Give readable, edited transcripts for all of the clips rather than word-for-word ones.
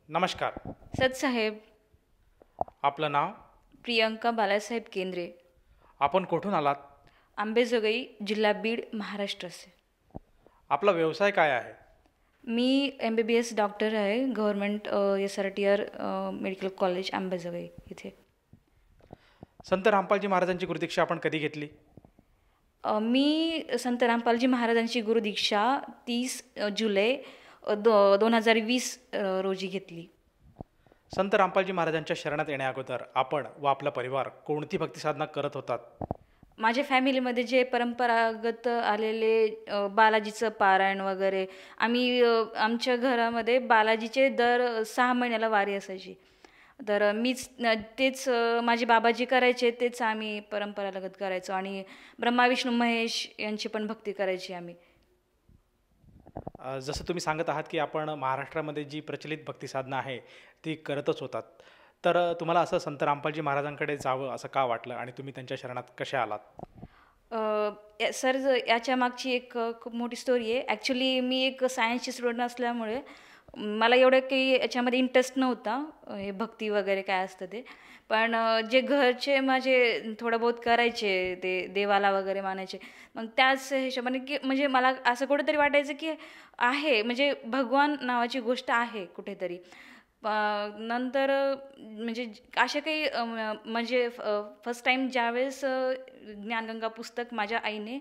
नमस्कार. सतसाहेब. आपलं नाव? प्रियंका बालासाहेब केंद्रे. आपण कुठून आलात? आंबेजोगाई, जिल्हा बीड, महाराष्ट्र से. आपला व्यवसाय काय आहे? मी MBBS डॉक्टर आहे. Government SRTR medical college Ambejogai इथे. संत रामपालजी महाराजांची गुरुदीक्षा आपण कधी घेतली? मी संत रामपालजी महाराजांची गुरुदीक्षा 30 जुलै 2020 रोजी घेतली. संत रामपालजी महाराजांच्या शरणात येण्याअगोदर आपण व आपला परिवार कोणती भक्तिसाधना करत होतात? माझ्या फॅमिलीमध्ये जे परंपरागत आलेले बालाजीचं पारायण वगैरे आम्ही आमच्या घरामध्ये बालाजीचे दर 6 महिन्याला वारी असायची. तर मीच तेच माझे बाबाजी करायचे तेच आम्ही परंपरागत करायचो आणि ब्रह्मा विष्णू महेश यांची पण भक्ती करायची आम्ही. जसं तुम्ही सांगत आहात की आपण महाराष्ट्रामध्ये जी प्रचलित भक्तिसाधना आहे ती करतच होतात. तर तुम्हाला असं संत रामपालजी महाराजांकडे जावं असं का वाटलं आणि तुम्ही त्यांच्या शरणात कशा आलात? सर याच्या मागची एक खूप मोठी स्टोरी आहे. ॲक्च्युली मी एक सायन्सची स्टुडंट असल्यामुळे मला एवढं काही याच्यामध्ये इंटरेस्ट नव्हता, हे भक्ती वगैरे काय असतं ते. पण जे घरचे माझे थोडं बहुत करायचे ते देवाला वगैरे मानायचे. मग त्याच हिशोबाने की म्हणजे मला असं कुठेतरी वाटायचं की आहे म्हणजे भगवान नावाची गोष्ट आहे कुठेतरी. नंतर म्हणजे असे काही म्हणजे फर्स्ट टाईम ज्यावेळेस ज्ञानगंगा पुस्तक माझ्या आईने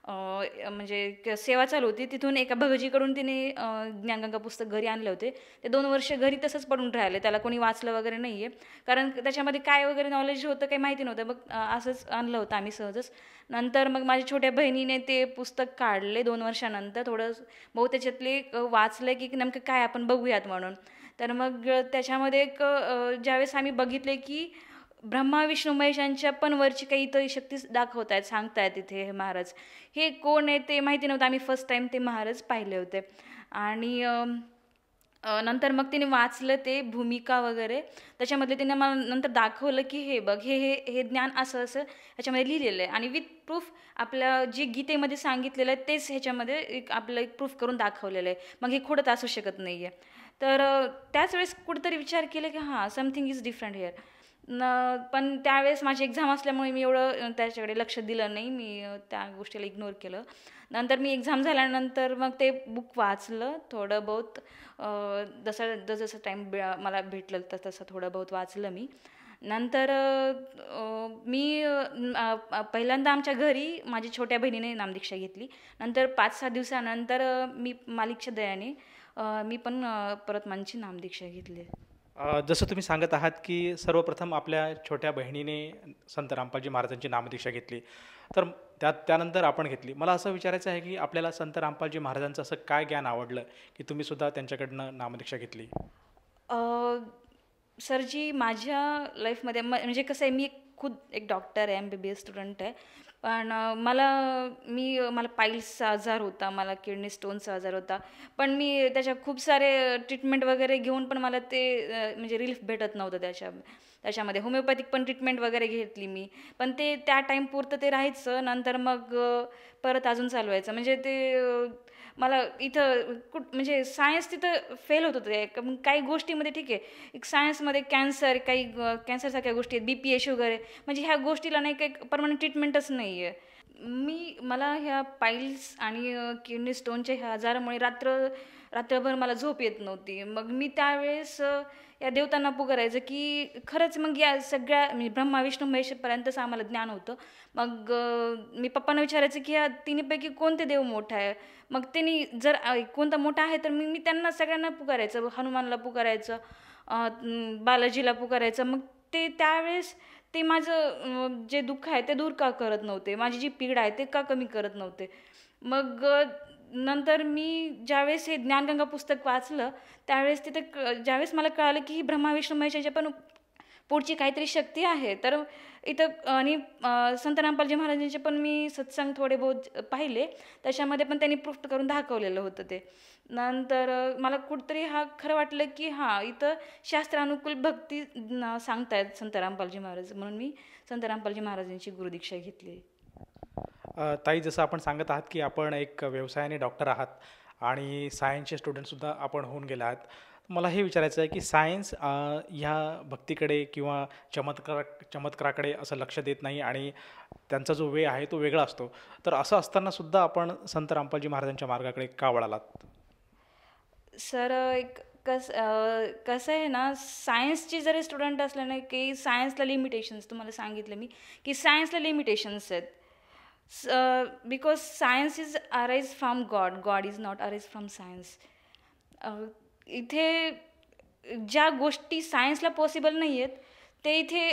म्हणजे सेवा चालू होती तिथून एका भगजीकडून तिने ज्ञानगंगा पुस्तक घरी आणले होते. ते 2 वर्ष घरी तसंच पडून राहिले, त्याला कोणी वाचलं वगैरे नाही आहे. कारण त्याच्यामध्ये काय वगैरे नॉलेज होतं काही माहिती नव्हतं. मग असंच आणलं होतं आम्ही सहजच. नंतर मग माझ्या छोट्या बहिणीने ते पुस्तक काढले 2 वर्षानंतर. थोडं बहुत त्याच्यातले वाचलं की नेमकं काय आपण बघूयात म्हणून. तर मग त्याच्यामध्ये एक ज्यावेळेस आम्ही बघितले की ब्रह्मा विष्णू महेश यांच्या पण वरची काही इतर शक्ती दाखवत आहेत, सांगतायत तिथे हे महाराज. हे कोण आहे ते माहिती नव्हतं. आम्ही फर्स्ट टाईम ते महाराज पाहिले होते. आणि नंतर मग तिने वाचलं ते भूमिका वगैरे. त्याच्यामधले तिने मला नंतर दाखवलं की हे बघ हे हे हे ज्ञान असं असं ह्याच्यामध्ये लिहिलेलं आहे आणि विथ प्रूफ आपल्या जे गीतेमध्ये सांगितलेलं आहे तेच ह्याच्यामध्ये एक आपलं एक प्रूफ करून दाखवलेलं आहे. मग हे खोडत असू शकत नाही आहे. तर त्याच वेळेस कुठेतरी विचार केला की हां, समथिंग इज डिफरंट हिअर. पण त्यावेळेस माझी एक्झाम असल्यामुळे मी एवढं त्याच्याकडे लक्ष दिलं नाही. मी त्या गोष्टीला इग्नोर केलं. नंतर मी एक्झाम झाल्यानंतर मग ते बुक वाचलं थोडं बहुत. जसं जसं टाईम मला भेटलं तसं थोडं बहुत वाचलं मी. नंतर मी पहिल्यांदा आमच्या घरी माझ्या छोट्या बहिणीने नामदीक्षा घेतली. नंतर 5-6 दिवसानंतर मी मालिकच्या दयाने मी पण परत माझी नामदीक्षा घेतली. जसं तुम्ही सांगत आहात की सर्वप्रथम आपल्या छोट्या बहिणीने संत रामपालजी महाराजांची नामदीक्षा घेतली, तर त्यानंतर आपण घेतली. मला असं विचारायचं आहे की आपल्याला संत रामपालजी महाराजांचं असं काय ज्ञान आवडलं की तुम्ही सुद्धा त्यांच्याकडनं नामदीक्षा घेतली? सरजी माझ्या लाईफमध्ये म्हणजे कसं आहे, मी खुद एक डॉक्टर आहे, MBBS स्टुडंट आहे. पण मला पाईल्सचा आजार होता, मला किडनी स्टोनचा आजार होता. पण मी त्याच्या खूप सारे ट्रीटमेंट वगैरे घेऊन पण मला ते म्हणजे रिलीफ भेटत नव्हतं त्याच्यामध्ये. होमिओपॅथिक पण ट्रीटमेंट वगैरे घेतली मी. पण ते त्या टाईमपुरतं ते राहायचं. नंतर मग परत अजून चालू व्हायचं. म्हणजे ते मला इथं म्हणजे सायन्स तिथं फेल होत होतं. मग काही गोष्टीमध्ये ठीक आहे, एक सायन्समध्ये कॅन्सर, काही कॅन्सरसारख्या गोष्टी आहेत, BP आहे, शुगर आहे. म्हणजे ह्या गोष्टीला नाही काही परमनंट ट्रीटमेंटच नाही आहे. मला ह्या पाईल्स आणि किडनी स्टोनच्या ह्या आजारामुळे रात्रभर मला झोप येत नव्हती. मग मी त्यावेळेस या देवतांना पुकारायचं की खरंच मग या सगळ्या म्हणजे ब्रह्मा विष्णू महेशपर्यंतच आम्हाला ज्ञान होतं. मग मी पप्पांना विचारायचं की या तिन्हीपैकी कोणते देव मोठा आहे. मग त्यांनी जर कोणता मोठा आहे तर मी त्यांना सगळ्यांना पुकारायचं, हनुमानला पुकारायचं, बालाजीला पुकारायचं. मग ते त्यावेळेस ते माझं जे दुःख आहे ते दूर का करत नव्हते, माझी जी पीड आहे ते का कमी करत नव्हते. मग नंतर मी ज्यावेळेस हे ज्ञानगंगा पुस्तक वाचलं त्यावेळेस तिथे ज्यावेळेस मला कळालं की ही ब्रह्मा विष्णू महेशाच्या पण पुढची काहीतरी शक्ती आहे. तर इथं आणि संत रामपालजी महाराजांचे पण मी सत्संग थोडे बहुत पाहिले. त्याच्यामध्ये पण त्यांनी प्रूफ करून दाखवलेलं होतं ते. नंतर मला कुठंतरी खरं वाटलं की हां, इथं शास्त्रानुकूल भक्ती सांगतायत संत रामपालजी महाराज. म्हणून मी संत रामपालजी महाराजांची गुरुदीक्षा घेतली. ताई, जसं आपण सांगत आहात की आपण एक व्यवसायाने डॉक्टर आहात आणि सायन्सचे स्टुडंटसुद्धा आपण होऊन गेला आहात. मला हे विचारायचं आहे की सायन्स ह्या भक्तीकडे किंवा चमत्काराकडे असं लक्ष देत नाही आणि त्यांचा जो वे आहे तो वेगळा असतो. तर असं असताना सुद्धा आपण संत रामपालजी महाराजांच्या मार्गाकडे का वळालात? सर एक कसं आहे ना, सायन्सची जरी स्टुडंट असलं ना, की सायन्सला लिमिटेशन्स तुम्हाला सांगितलं मी, की सायन्सला लिमिटेशन्स आहेत. Because science is arise from God, God is not arise from science. इथे ज्या गोष्टी सायन्सला पॉसिबल नाही आहेत ते इथे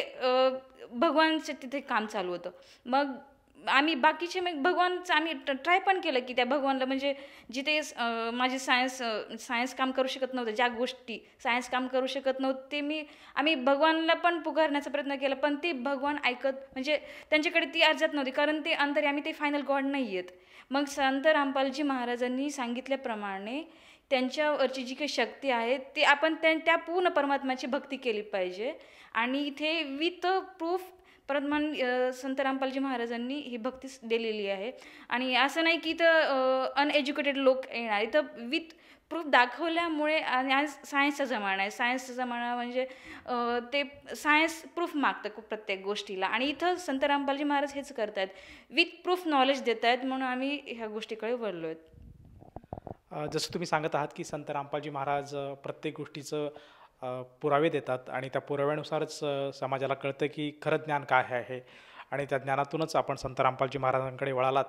भगवानचं तिथे काम चालू होतं. मग आम्ही बाकीचे मग भगवानचं आम्ही ट्राय पण केलं की त्या भगवानला म्हणजे जिथे माझे सायन्स काम करू शकत नव्हतं, ज्या गोष्टी सायन्स काम करू शकत नव्हते ते आम्ही भगवानला पण पुकारण्याचा प्रयत्न केला, पण ते भगवान ऐकत म्हणजे त्यांच्याकडे ती अर्जात नव्हती, कारण ते अंतर्यामी ते फायनल गॉड नाही आहेत. मग संत रामपालजी महाराजांनी सांगितल्याप्रमाणे त्यांच्यावरची जी काही शक्ती आहे ते आपण त्या पूर्ण परमात्म्याची भक्ती केली पाहिजे. आणि इथे विथ प्रूफ संत रामपालजी महाराजांनी ही भक्ती दिलेली आहे. आणि असं नाही की इथं अनएज्युकेटेड लोक येणार, इथं विथ प्रूफ दाखवल्यामुळे. आणि आज सायन्सचा जमाना आहे, सायन्सचा जमाना म्हणजे ते सायन्स प्रूफ मागतं प्रत्येक गोष्टीला, आणि इथं संत रामपालजी महाराज हेच करत आहेत, विथ प्रूफ नॉलेज देत आहेत, म्हणून आम्ही ह्या गोष्टीकडे वळलो आहेत. जसं तुम्ही सांगत आहात की संत रामपालजी महाराज प्रत्येक गोष्टीचं पुरावे देतात आणि त्या पुराव्यानुसारच समाजाला कळतं की खरं ज्ञान काय आहे आणि त्या ज्ञानातूनच आपण संत रामपालजी महाराजांकडे वळालात.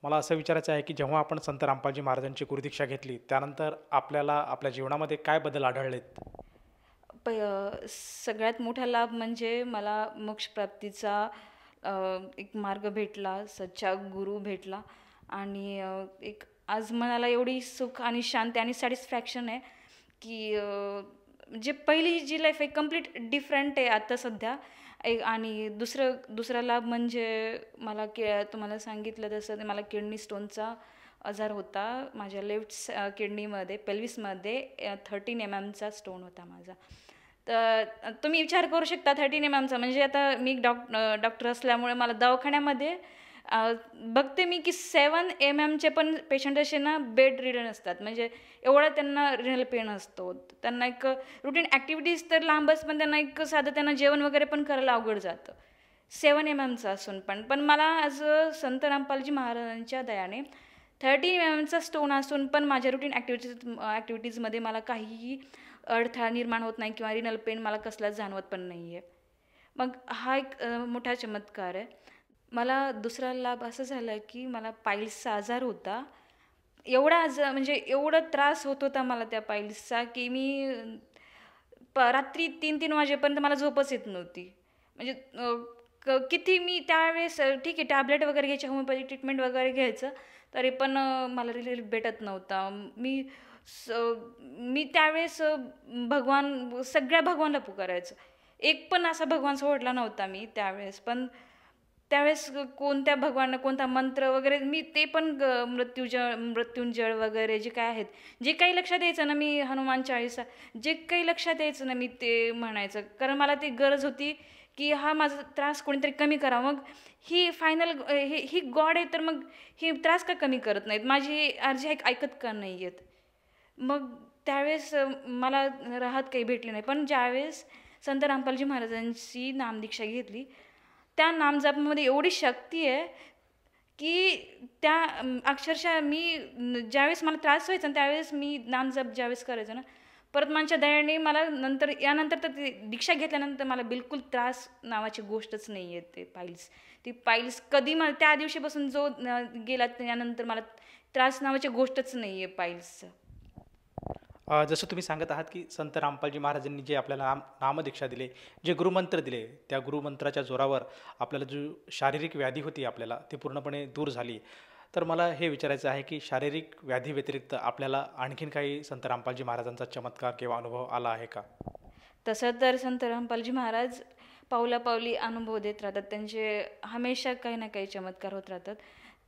मला असं विचारायचं आहे की जेव्हा आपण संत रामपालजी महाराजांची गुरुदीक्षा घेतली त्यानंतर आपल्याला आपल्या जीवनामध्ये काय बदल आढळलेत? सगळ्यात मोठा लाभ म्हणजे मला मोक्षप्राप्तीचा एक मार्ग भेटला, सच्चा गुरु भेटला. आणि एक आज मनाला एवढी सुख आणि शांती आणि सॅटिस्फॅक्शन आहे की जे पहिली जी लाईफ आहे कम्प्लीट डिफरंट आहे आता सध्या. आणि दुसरा लाभ म्हणजे मला तुम्हाला सांगितलं तसं मला किडनी स्टोनचा आजार होता. माझ्या लेफ्ट किडनीमध्ये पेल्विसमध्ये 13 mm स्टोन होता माझा. तर तुम्ही विचार करू शकता 13 mm म्हणजे आता मी डॉक्टर असल्यामुळे मला दवाखान्यामध्ये बघते मी की 7 mm पण पेशंट असे ना बेड रिडन असतात, म्हणजे एवढा त्यांना रिनल पेन असतो. त्यांना एक रुटीन ॲक्टिव्हिटीज तर लांबच, पण त्यांना एक साधं त्यांना जेवण वगैरे पण करायला अवघड जातं 7 mm असून पण मला आज संत रामपालजी महाराजांच्या दयाने 13 mm स्टोन असून पण माझ्या रुटीन ॲक्टिव्हिटीजमध्ये मला काहीही अडथळा निर्माण होत नाही किंवा रिनल पेन मला कसलाच जाणवत पण नाही आहे. मग हा एक मोठा चमत्कार आहे. मला दुसरा लाभ असा झाला की मला पाईल्सचा आजार होता. म्हणजे एवढं त्रास होत होता मला त्या पाईल्सचा की मी रात्री 3-3 वाजेपर्यंत मला झोपच येत नव्हती. म्हणजे किती मी त्यावेळेस ठीक आहे टॅबलेट वगैरे घ्यायचे, होमिओपॅथी ट्रीटमेंट वगैरे घ्यायचं, तरी पण मला रिलीफ भेटत नव्हता. मी त्यावेळेस सगळ्या भगवानला पुकारायचं, एक पण असा भगवान सोडला नव्हता मी त्यावेळेस. पण त्यावेळेस कोणत्या भगवान कोणता मंत्र वगैरे मी ते पण मृत्युंजय वगैरे जे काय आहेत, जे काही लक्षात यायचं ना, मी हनुमान चाळीसा जे काही लक्षात यायचं ना मी ते म्हणायचं, कारण मला ती गरज होती की हा माझा त्रास कोणीतरी कमी करा. मग ही ही गॉड आहे, तर मग ही त्रास का कमी करत नाहीत, माझी अर्जी ऐकत का नाही आहेत. मग त्यावेळेस मला राहत काही भेटली नाही. पण ज्यावेळेस संत रामपालजी महाराजांची नामदीक्षा घेतली, त्या नामजपामध्ये एवढी शक्ती आहे की त्या अक्षरशः मी ज्यावेळेस मला त्रास व्हायचा ना त्यावेळेस मी नामजप ज्यावेळेस करायचं ना, परमात्म्याच्या दयाने मला यानंतर तर ती दीक्षा घेतल्यानंतर मला बिलकुल त्रास नावाची गोष्टच नाही आहे. ती पाईल्स कधी मला त्या दिवशीपासून जो गेला त्यानंतर मला त्रास नावाची गोष्टच नाही आहे पाईल्सचं. जसं तुम्ही सांगत आहात की संत रामपालजी महाराजांनी जे आपल्याला नामदीक्षा दिले, जे गुरुमंत्र दिले, त्या गुरुमंत्राच्या जोरावर आपल्याला जो शारीरिक व्याधी होती आपल्याला ती पूर्णपणे दूर झाली. तर मला हे विचारायचं आहे की शारीरिक व्याधी व्यतिरिक्त आपल्याला आणखीन काही संत रामपालजी महाराजांचा चमत्कार किंवा अनुभव आला आहे का? तसं तर संत रामपालजी महाराज पावलापावली अनुभव देत राहतात, त्यांचे हमेशा काही ना काही चमत्कार होत राहतात.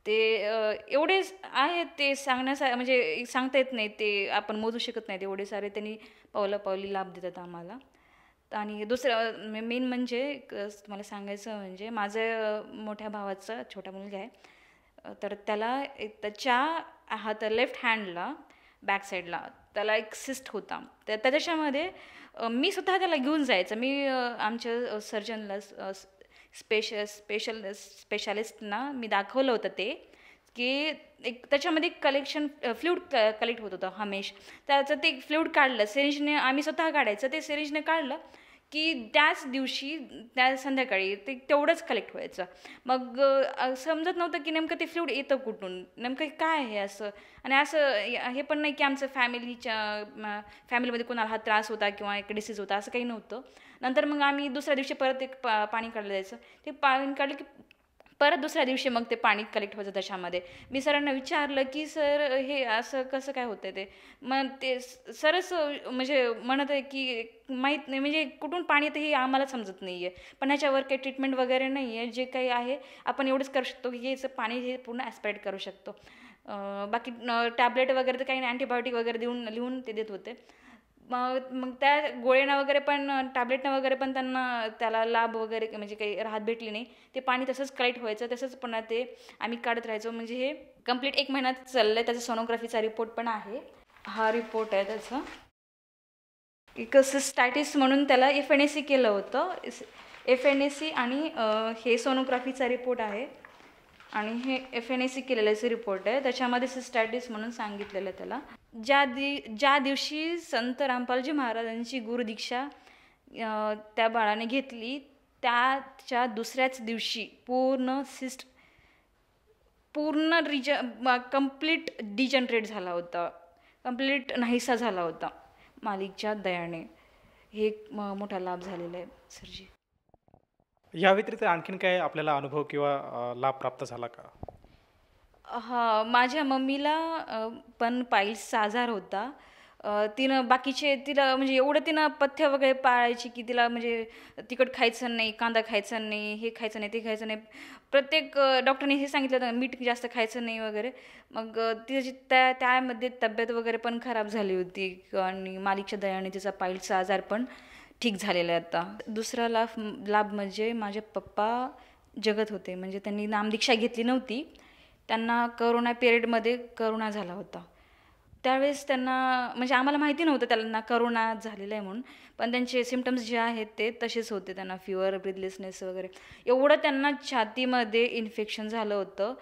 ते एवढेच आहेत ते म्हणजे सांगता येत नाही, ते आपण मोजू शकत नाही, एवढे सारे त्यांनी पावलापावली लाभ देतात आम्हाला. आणि दुसरं मेन म्हणजे तुम्हाला सांगायचं म्हणजे माझं मोठ्या भावाचा छोटा मुलगा आहे, तर त्याला त्याच्या लेफ्ट हँडला बॅक साईडला त्याला एक सिस्ट होता. त्याच्यामध्ये मी स्वतः त्याला घेऊन जायचं. मी आमच्या सर्जनला स्पेशालिस्टना मी दाखवलं होतं ते, की एक त्याच्यामध्ये कलेक्शन फ्लूइड कलेक्ट होत होतं हमेश. त्याचं ते फ्लूइड काढलं सिरिंजने, आम्ही स्वतः काढायचं. ते सिरिंजने काढलं की त्याच दिवशी त्या संध्याकाळी ते तेवढंच कलेक्ट व्हायचं. मग समजत नव्हतं की नेमकं ते फ्लूइड येतं कुठून, नेमकं काय आहे असं. आणि असं हे पण नाही की आमचं फॅमिलीमध्ये कोणाला हा त्रास होता किंवा एक डिसीज होता, असं काही नव्हतं. नंतर मग आम्ही दुसऱ्या दिवशी परत एक पाणी काढलं जायचं. ते पाणी काढलं की परत दुसऱ्या दिवशी मग ते पाणी कलेक्ट व्हायचं त्याच्यामध्ये. मी सरांना विचारलं की सर हे असं कसं काय होतं ते. मग ते सरच म्हणजे म्हणत आहे की माहीत नाही, म्हणजे कुठून पाणी येतं हे आम्हाला समजत नाही आहे. पण ह्याच्यावर काही ट्रीटमेंट वगैरे नाही आहे. जे काही आहे आपण एवढंच करू शकतो की याचं पाणी हे पूर्ण ॲस्पिरेट करू शकतो. बाकी टॅबलेट वगैरे तर काही नाही, अँटीबायोटिक वगैरे लिहून ते देत होते. मग त्या गोळ्यांना वगैरे पण टॅबलेटनं वगैरे पण त्याला लाभ वगैरे म्हणजे काही राहत भेटली नाही. ते पाणी तसंच कलेक्ट व्हायचं, तसंच पुन्हा ते आम्ही काढत राहायचो. म्हणजे हे कंप्लीट 1 महिन्यात चाललं आहे. त्याचा सोनोग्राफीचा रिपोर्ट पण आहे. हा रिपोर्ट आहे त्याचा. एक सिस्टायटिस म्हणून त्याला FNAC केलं होतं. FNAC आणि हे सोनोग्राफीचा रिपोर्ट आहे. आणि हे FNAC केलेल्याचे रिपोर्ट आहे. त्याच्यामध्ये सिस्टायटिस म्हणून सांगितलेलं आहे त्याला. ज्या दिवशी संत रामपालजी महाराजांची गुरुदीक्षा त्या बाळाने घेतली, त्याच्या दुसऱ्याच दिवशी पूर्ण कंप्लीट डिजनरेट झाला होता, कंप्लीट नाहीसा झाला होता. मालिकच्या दयाने हे एक मोठा लाभ झालेला आहे सरजी. या व्यतिरिक्त आणखीन काय आपल्याला अनुभव किंवा लाभ प्राप्त झाला का? हां, माझ्या मम्मीला पण पाईल्सचा आजार होता. तिला म्हणजे एवढं तिनं पथ्य वगैरे पाळायची की तिला म्हणजे तिखट खायचं नाही, कांदा खायचा नाही, हे खायचं नाही, ते खायचं नाही. प्रत्येक डॉक्टरने हे सांगितलं होतं मीठ जास्त खायचं नाही वगैरे. मग तिची त्यामध्ये तब्येत वगैरे पण खराब झाली होती आणि मालिकच्या दयाने तिचा पाईल्सचा आजार पण ठीक झालेला आहे आता. दुसरा लाभ म्हणजे माझे पप्पा जगत होते, म्हणजे त्यांनी नामदीक्षा घेतली नव्हती. त्यांना करोना पिरियडमध्ये करोना झाला होता. त्यावेळेस त्यांना म्हणजे आम्हाला माहिती नव्हतं त्यांना करोना झालेला आहे म्हणून, पण त्यांचे सिम्पटम्स जे आहेत ते तसेच होते. त्यांना फिवर, ब्रीथलेसनेस वगैरे एवढं त्यांना छातीमध्ये इन्फेक्शन झालं होतं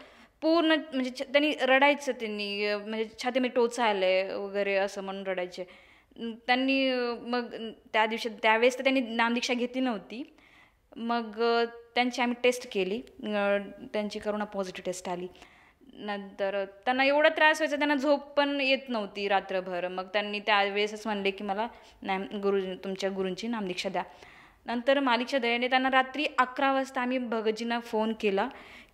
पूर्ण. म्हणजे त्यांनी रडायचं, म्हणजे छातीमध्ये टोचा आलं आहे वगैरे असं म्हणून रडायचे त्यांनी. मग त्यावेळेस तर त्यांनी नामदीक्षा घेतली नव्हती. मग त्यांची आम्ही टेस्ट केली, त्यांची करोना पॉझिटिव्ह टेस्ट आली. नंतर त्यांना एवढा त्रास व्हायचा, त्यांना झोप पण येत नव्हती रात्रभर. मग त्यांनी त्यावेळेसच म्हणले की मला तुमच्या गुरूंची नामदीक्षा द्या. नंतर मालिकच्या दयाने त्यांना रात्री 11 वाजता आम्ही भगतजींना फोन केला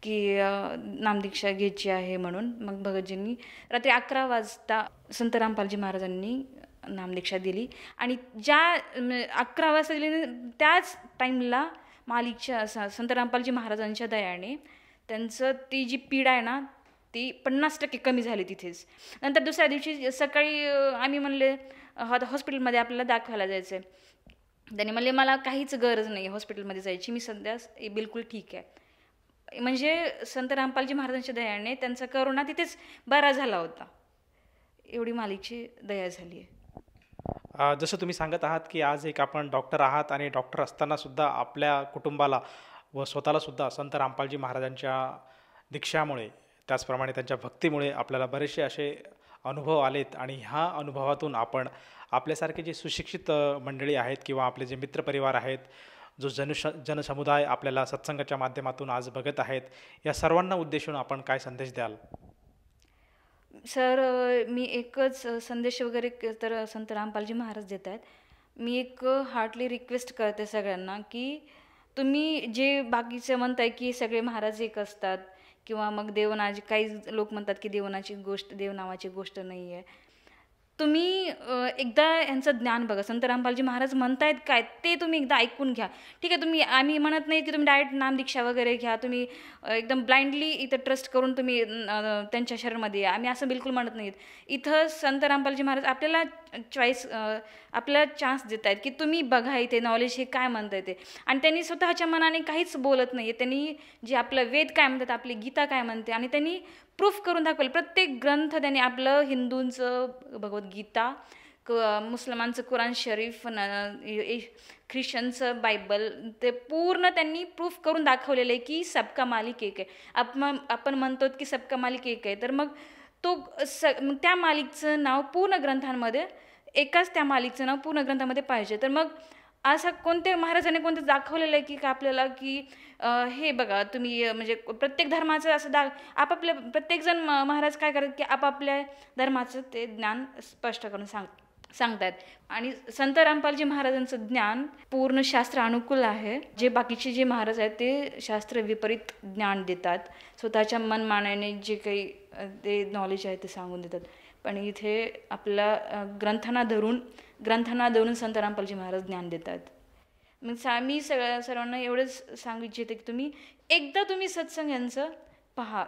की नामदीक्षा घ्यायची आहे म्हणून. मग भगतजींनी रात्री 11 वाजता संत रामपालजी महाराजांनी नामदीक्षा दिली. आणि 11 वाजता दिली त्याच टाईमला मालिकच्या संत रामपालजी महाराजांच्या दयाने त्यांचं ती जी पीडा आहे ना ती 50% कमी झाली तिथेच. नंतर दुसऱ्या दिवशी सकाळी आम्ही म्हणले हॉस्पिटलमध्ये आपल्याला दाखवायला जायचं आहे. त्यांनी म्हणले मला काहीच गरज नाही हॉस्पिटलमध्ये जायची, मी सध्या बिलकुल ठीक आहे. म्हणजे संत रामपालजी महाराजांच्या दयाने त्यांचा करोना तिथेच बरा झाला होता. एवढी मालिकची दया झाली आहे. जसं तुम्ही सांगत आहात की आज एक आपण डॉक्टर आहात आणि डॉक्टर असतानासुद्धा आपल्या कुटुंबाला व स्वतःलासुद्धा संत रामपालजी महाराजांच्या दीक्षामुळे, त्याचप्रमाणे त्यांच्या भक्तीमुळे आपल्याला बरेचसे असे अनुभव आलेत. आणि ह्या अनुभवातून आपण आपल्यासारखे जे सुशिक्षित मंडळी आहेत किंवा आपले जे मित्रपरिवार आहेत, जो जनसमुदाय आपल्याला सत्संगाच्या माध्यमातून आज बघत आहेत, या सर्वांना उद्देशून आपण काय संदेश द्याल? सर, मी एकच संदेश वगैरे तर संत रामपालजी महाराज देत आहेत. मी एक हार्टली रिक्वेस्ट करते सगळ्यांना की तुम्ही जे बाकीचे म्हणताय की सगळे महाराज एक असतात किंवा मग देवनाची, काही लोक म्हणतात की देव नावाची गोष्ट नाही आहे. तुम्ही एकदा यांचं ज्ञान बघा. संत रामपालजी महाराज म्हणतायत काय ते तुम्ही एकदा ऐकून घ्या. ठीक आहे, आम्ही म्हणत नाही की तुम्ही डायरेक्ट नामदीक्षा वगैरे घ्या, तुम्ही एकदम ब्लाइंडली इथं ट्रस्ट करून तुम्ही त्यांच्या शरणमध्ये या, आम्ही असं बिलकुल म्हणत नाहीत. इथं संत रामपालजी महाराज आपल्याला चॉईस आपल्याला चान्स देत आहेत की तुम्ही बघा इथे नॉलेज हे काय म्हणतं ते. आणि त्यांनी स्वतःच्या मनाने काहीच बोलत नाही आहे. त्यांनी जे आपलं वेद काय म्हणतात, आपली गीता काय म्हणते, आणि त्यांनी प्रूफ करून दाखवलं. प्रत्येक ग्रंथ त्यांनी, आपलं हिंदूंचं भगवद्गीता, मुसलमानचं कुराण शरीफ, ख्रिश्चनचं बायबल, ते पूर्ण त्यांनी प्रूफ करून दाखवलेलं आहे की सबका मालिक एक आहे. आपण म्हणतो की सबका मालिक एक आहे, तर मग तो मग त्या मालिकचं नाव पूर्ण ग्रंथांमध्ये, एकाच त्या मालिकचं नाव पूर्ण ग्रंथामध्ये पाहिजे. तर मग असं कोणत्या महाराजांनी कोणतं दाखवलेलं आहे की आपल्याला की हे बघा तुम्ही म्हणजे प्रत्येक धर्माचं असं आपापल्या प्रत्येकजण महाराज काय करतात की आपापल्या धर्माचं ते ज्ञान स्पष्ट करून सांगतात. आणि संत रामपालजी महाराजांचं ज्ञान पूर्ण शास्त्र अनुकूल आहे. जे बाकीचे जे महाराज आहेत ते शास्त्र विपरीत ज्ञान देतात, स्वतःच्या मनमानाने जे काही ते नॉलेज आहे ते सांगून देतात. पण इथे आपला ग्रंथांना धरून संत रामपालजी महाराज ज्ञान देतात. मग मी सर्वांना एवढंच सांगू इच्छिते की तुम्ही सत्संग यांचं पहा,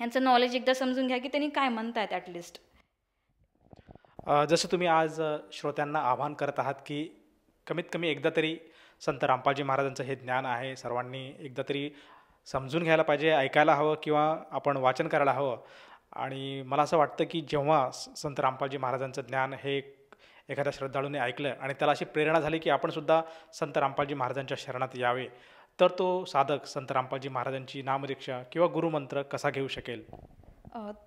यांचं नॉलेज एकदा समजून घ्या की त्यांनी काय म्हणतात ॲटलिस्ट. जसं तुम्ही आज श्रोत्यांना आवाहन करत आहात की कमीत कमी एकदा तरी संत रामपालजी महाराजांचं हे ज्ञान आहे, सर्वांनी एकदा तरी समजून घ्यायला पाहिजे, ऐकायला हवं किंवा आपण वाचन करायला हवं. आणि मला असं वाटतं की जेव्हा संत रामपालजी महाराजांचं ज्ञान हे एखाद्या श्रद्धाळूने ऐकलं आणि त्याला अशी प्रेरणा झाली की आपणसुद्धा संत रामपालजी महाराजांच्या शरणात यावे, तर तो साधक संत रामपालजी महाराजांची नामदीक्षा किंवा गुरुमंत्र कसा घेऊ शकेल?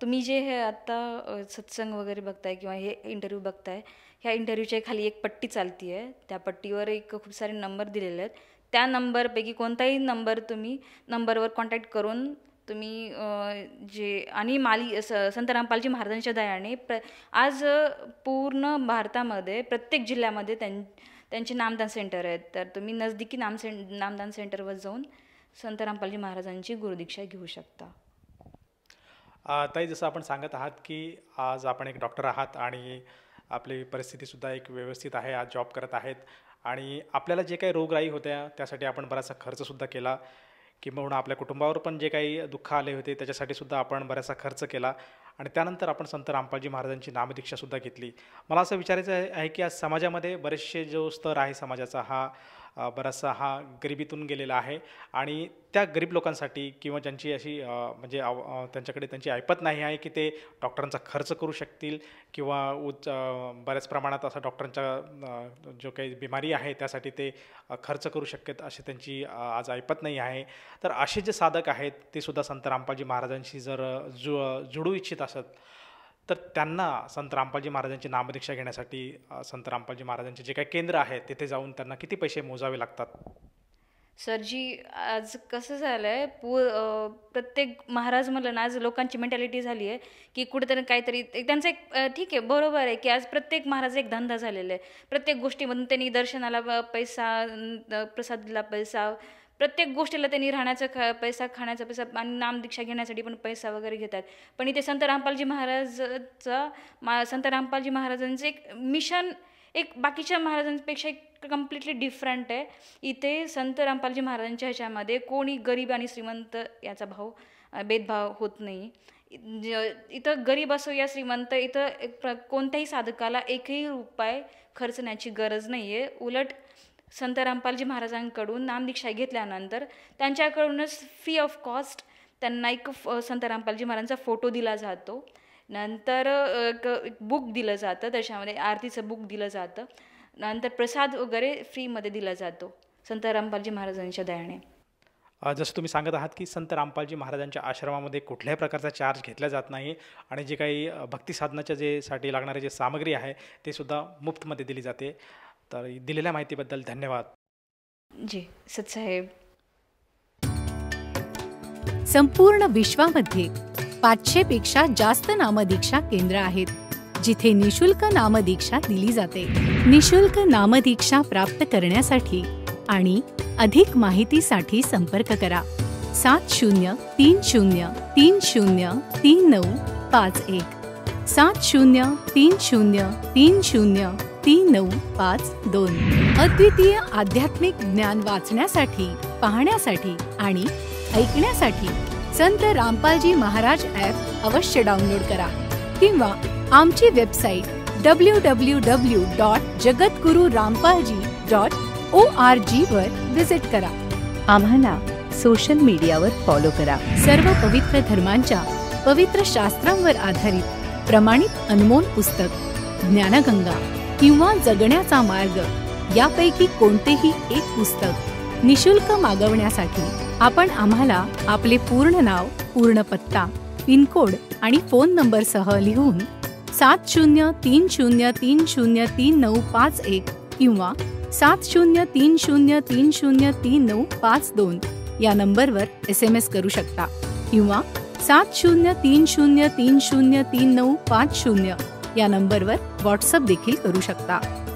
तुम्ही जे हे आत्ता सत्संग वगैरे बघताय किंवा हे इंटरव्ह्यू बघताय, ह्या इंटरव्ह्यूच्या खाली एक पट्टी चालती आहे. त्या पट्टीवर एक खूप सारे नंबर दिलेले आहेत. त्या नंबरपैकी कोणताही नंबरवर कॉन्टॅक्ट करून तुम्ही जे आणि संत रामपालजी महाराजांच्या दयाने आज पूर्ण भारतामध्ये प्रत्येक जिल्ह्यामध्ये त्यांचे नामदान सेंटर आहेत. तर तुम्ही नजदीकी नामदान सेंटरवर जाऊन संत रामपालजी महाराजांची गुरुदीक्षा घेऊ शकता. ताई, जसं आपण सांगत आहात की आज आपण एक डॉक्टर आहात आणि आपली परिस्थितीसुद्धा एक व्यवस्थित आहे, आज जॉब करत आहेत आणि आपल्याला जे काही रोगराई होत्या त्यासाठी आपण बराचसा खर्चसुद्धा केला, किंबहुना आपल्या कुटुंबावर पण जे काही दुःख आले होते त्याच्यासाठी सुद्धा आपण बराचसा खर्च केला आणि त्यानंतर आपण संत रामपालजी महाराजांची नामदीक्षासुद्धा घेतली. मला असं विचारायचं आहे की आज समाजामध्ये बरेचसे जो स्तर आहे समाजाचा बराचसा हा गरिबीतून गेलेला आहे आणि त्या गरीब लोकांसाठी किंवा ज्यांची अशी म्हणजे त्यांच्याकडे त्यांची ऐपत नाही आहे की ते डॉक्टरांचा खर्च करू शकतील किंवा बऱ्याच प्रमाणात असा डॉक्टरांचा जो काही बिमारी आहे त्यासाठी ते खर्च करू शकतात, अशी त्यांची आज ऐपत नाही आहे. तर असे जे साधक आहेत ते सुद्धा संत रामपालजी महाराजांशी जर जुळू इच्छित असत तर त्यांना संत रामपालजी महाराजांची नामदीक्षा घेण्यासाठी संत रामपालजी महाराजांचे जे काही केंद्र आहे तिथे जाऊन त्यांना किती पैसे मोजावे लागतात? सरजी, आज कसं झालं आहे, प्रत्येक महाराज म्हणलं ना, आज लोकांची मेंटॅलिटी झाली आहे की कुठेतरी काहीतरी त्यांचं एक ठीक आहे, बरोबर आहे की आज प्रत्येक महाराज एक धंदा झालेला आहे. प्रत्येक गोष्टीमधून त्यांनी दर्शनाला पैसा, प्रसादला पैसा, प्रत्येक गोष्टीला त्यांनी राहण्याचा पैसा, खाण्याचा पैसा आणि नामदीक्षा घेण्यासाठी पण पैसा वगैरे घेतात. पण इथे संत रामपालजी महाराजांचं एक मिशन एक बाकीच्या महाराजांपेक्षा एक कम्प्लिटली डिफरंट आहे. इथे संत रामपालजी महाराजांच्या ह्याच्यामध्ये कोणी गरीब आणि श्रीमंत याचा भेदभाव होत नाही. इथं गरीब असो या श्रीमंत, इथं कोणत्याही साधकाला एकही रुपये खर्चण्याची गरज नाही आहे. उलट संत रामपालजी महाराजांकडून नामदीक्षा घेतल्यानंतर त्यांच्याकडूनच फ्री ऑफ कॉस्ट त्यांना एक संत रामपालजी महाराजांचा फोटो दिला जातो. नंतर एक बुक दिलं जातं, त्याच्यामध्ये आरतीचं बुक दिलं जातं. नंतर प्रसाद वगैरे फ्रीमध्ये दिला जातो संत रामपालजी महाराजांच्या दयाने. जसं तुम्ही सांगत आहात की संत रामपालजी महाराजांच्या आश्रमामध्ये कुठल्याही प्रकारचा चार्ज घेतला जात नाही आणि जे काही भक्ती साधनाच्या साठी लागणारे जे सामग्री आहे ते सुद्धा मुफ्तमध्ये दिली जाते. तर दिलेल्या माहितीबद्दल धन्यवाद. जी सतसाहेब. संपूर्ण विश्वामध्ये 500 पेक्षा जास्त नामदीक्षा केंद्र आहेत जिथे निशुल्क नामदीक्षा दिली जाते. निशुल्क नामदीक्षा प्राप्त करण्यासाठी आणि अधिक माहितीसाठी संपर्क करा 7030303951 7030303952. अद्वितीय आध्यात्मिक ज्ञान वाचण्यासाठी, पाहण्यासाठी आणि ऐकण्यासाठी संत रामपालजी महाराज ॲप अवश्य डाउनलोड करा किंवा आमची वेबसाईट www.jagatgururampalji.org वर विजिट करा. आम्हाला सोशल मीडियावर फॉलो करा. सर्व पवित्र धर्मांच्या पवित्र शास्त्रांवर आधारित प्रमाणित अनमोल पुस्तक ज्ञानगंगा किंवा जगण्याचा मार्ग यापैकी कोणतेही एक पुस्तक निशुल्क मागवण्यासाठी आपण आम्हाला आपले पूर्ण नाव, पूर्ण पत्ता, पिनकोड आणि फोन नंबरसह लिहून 7030303951 किंवा 7030303952 या नंबरवर SMS करू शकता किंवा 7030303950 या नंबरवर व्हॉट्सअप देखील करू शकता.